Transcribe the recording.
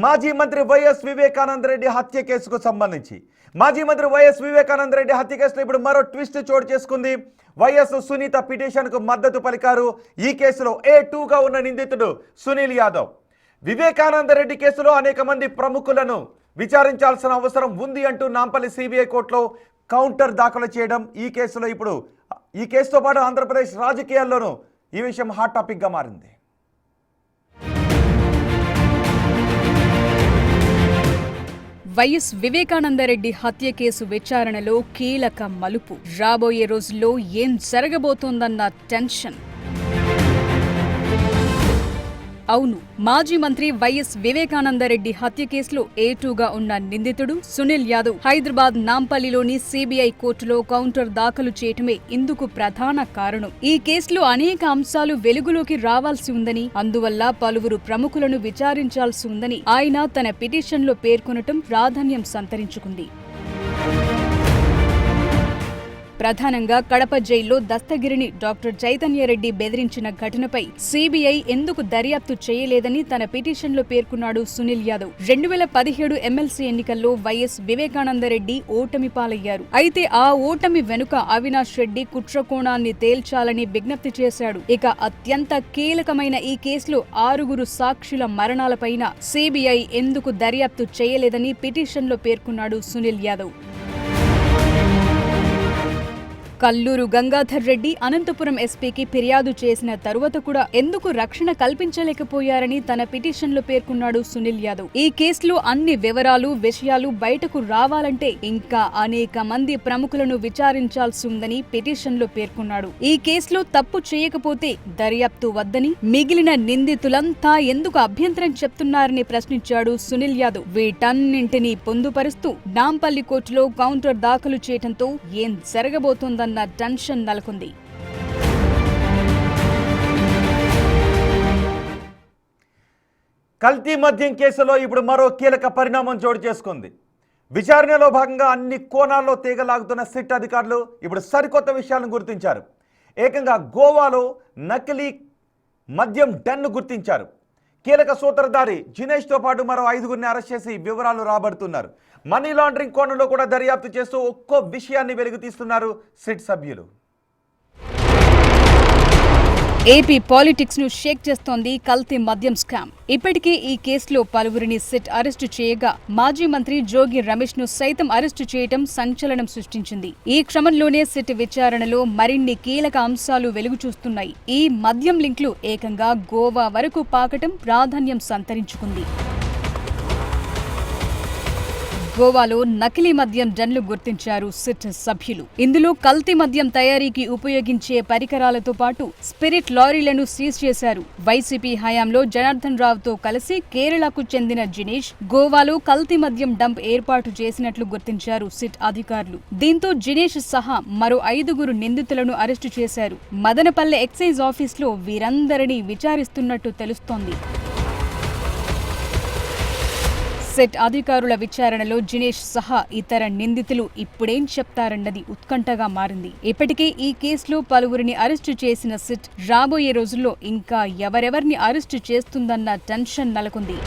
మాజీ మంత్రి వైఎస్ వివేకానంద రెడ్డి హత్య కేసుకు సంబంధించి మాజీ మంత్రి వైఎస్ వివేకానంద రెడ్డి హత్య కేసులో ఇప్పుడు మరో ట్విస్ట్ చోటు చేసుకుంది. వైఎస్ సునీత పిటిషన్కు మద్దతు పలికారు. ఈ కేసులో A2గా ఉన్న నిందితుడు సునీల్ యాదవ్. వివేకానంద రెడ్డి కేసులో అనేక మంది ప్రముఖులను విచారించాల్సిన అవసరం ఉంది అంటూ నాంపల్లి సిబిఐ కోర్టులో కౌంటర్ దాఖలు చేయడం ఈ కేసుతో పాటు ఆంధ్రప్రదేశ్ రాజకీయాల్లోనూ ఈ విషయం హాట్ టాపిక్గా మారింది. వైఎస్ వివేకానందరెడ్డి హత్య కేసు విచారణలో కీలక మలుపు. రాబోయే రోజుల్లో ఏం జరగబోతోందన్న టెన్షన్. అవును, మాజీ మంత్రి వైఎస్ వివేకానందరెడ్డి హత్య కేసులో A2గా ఉన్న నిందితుడు సునీల్ యాదవ్ హైదరాబాద్ నాంపల్లిలోని సిబిఐ కోర్టులో కౌంటర్ దాఖలు చేయటమే ఇందుకు ప్రధాన కారణం. ఈ కేసులో అనేక అంశాలు వెలుగులోకి రావాల్సి ఉందని, అందువల్ల పలువురు ప్రముఖులను విచారించాల్సి ఉందని ఆయన తన పిటిషన్లో పేర్కొనటం ప్రాధాన్యం సంతరించుకుంది. ప్రధానంగా కడప జైల్లో దస్తగిరిని డాక్టర్ చైతన్యరెడ్డి బెదిరించిన ఘటనపై సిబిఐ ఎందుకు దర్యాప్తు చేయలేదని తన పిటిషన్లో పేర్కొన్నాడు సునీల్ యాదవ్. 2017 ఎమ్మెల్సీ ఎన్నికల్లో వైఎస్ వివేకానందరెడ్డి ఓటమి పాలయ్యారు. అయితే ఆ ఓటమి వెనుక అవినాష్ రెడ్డి కుట్రకోణాన్ని తేల్చాలని విజ్ఞప్తి చేశాడు. ఇక అత్యంత కీలకమైన ఈ కేసులో 6 సాక్షుల మరణాలపైన సిబిఐ ఎందుకు దర్యాప్తు చేయలేదని పిటిషన్లో పేర్కొన్నాడు సునీల్ యాదవ్. కల్లూరు గంగాధర్ రెడ్డి అనంతపురం ఎస్పీకి ఫిర్యాదు చేసిన తరువాత కూడా ఎందుకు రక్షణ కల్పించలేకపోయారని తన పిటిషన్లో పేర్కొన్నాడు సునీల్ యాదవ్. ఈ కేసులో అన్ని విషయాలు బయటకు రావాలంటే ఇంకా అనేక మంది ప్రముఖులను విచారించాల్సి ఉందని పిటిషన్లో పేర్కొన్నాడు. ఈ కేసులో తప్పు చేయకపోతే దర్యాప్తు వద్దని, మిగిలిన నిందితులంతా ఎందుకు అభ్యంతరం చెప్తున్నారని ప్రశ్నించాడు సునీల్ యాదవ్. వీటన్నింటినీ పొందుపరుస్తూ నాంపల్లి కోర్టులో కౌంటర్ దాఖలు చేయడంతో ఏం జరగబోతోందన్న టెన్షన్ నెలకొంది. కల్తీ మద్యం కేసులో ఇప్పుడు మరో కీలక పరిణామం చోటు చేసుకుంది. విచారణలో భాగంగా అన్ని కోణాల్లో తీగలాగుతున్న సిట్ అధికారులు ఇప్పుడు సరికొత్త విషయాలను గుర్తించారు. ఏకంగా గోవాలో నకిలీ మద్యం డెన్ను గుర్తించారు. కీలక సూత్రధారి జినేష్తో పాటు మరో 5గురిని అరెస్ట్ చేసి వివరాలు రాబడుతున్నారు. మనీ లాండరింగ్ కోణంలో కూడా దర్యాప్తు చేస్తూ ఒక్కో విషయాన్ని వెలుగుతీస్తున్నారు సిట్ సభ్యులు. ఏపీ పాలిటిక్స్ ను షేక్ చేస్తోంది కల్తీ మద్యం స్కామ్. ఇప్పటికే ఈ కేసులో పలువురిని సిట్ అరెస్టు చేయగా మాజీ మంత్రి జోగి రమేష్ ను సైతం అరెస్టు చేయడం సంచలనం సృష్టించింది. ఈ క్రమంలోనే సిట్ విచారణలో మరిన్ని కీలక అంశాలు వెలుగు చూస్తున్నాయి. ఈ మద్యం లింక్లు ఏకంగా గోవా వరకు పాకటం ప్రాధాన్యం సంతరించుకుంది. గోవాలో నకిలీ మద్యం డెన్లు గుర్తించారు సిట్ సభ్యులు. ఇందులో కల్తీ మద్యం తయారీకి ఉపయోగించే పరికరాలతో పాటు స్పిరిట్ లారీలను సీజ్ చేశారు. వైసీపీ హయాంలో జనార్దన్ రావుతో కలిసి కేరళకు చెందిన జినేష్ గోవాలో కల్తీ మద్యం డంప్ ఏర్పాటు చేసినట్లు గుర్తించారు సిట్ అధికారులు. దీంతో జినేష్ సహా మరో 5గురు నిందితులను అరెస్టు చేశారు. మదనపల్లె ఎక్సైజ్ ఆఫీసులో వీరందరినీ విచారిస్తున్నట్టు తెలుస్తోంది. సెట్ అధికారుల విచారణలో జినేష్ సహా ఇతర నిందితులు ఇప్పుడేం చెప్తారన్నది ఉత్కంఠగా మారింది. ఇప్పటికే ఈ కేసులో పలువురిని అరెస్టు చేసిన సిట్ రాబోయే రోజుల్లో ఇంకా ఎవరెవర్ని అరెస్టు చేస్తుందన్న టెన్షన్ నెలకొంది.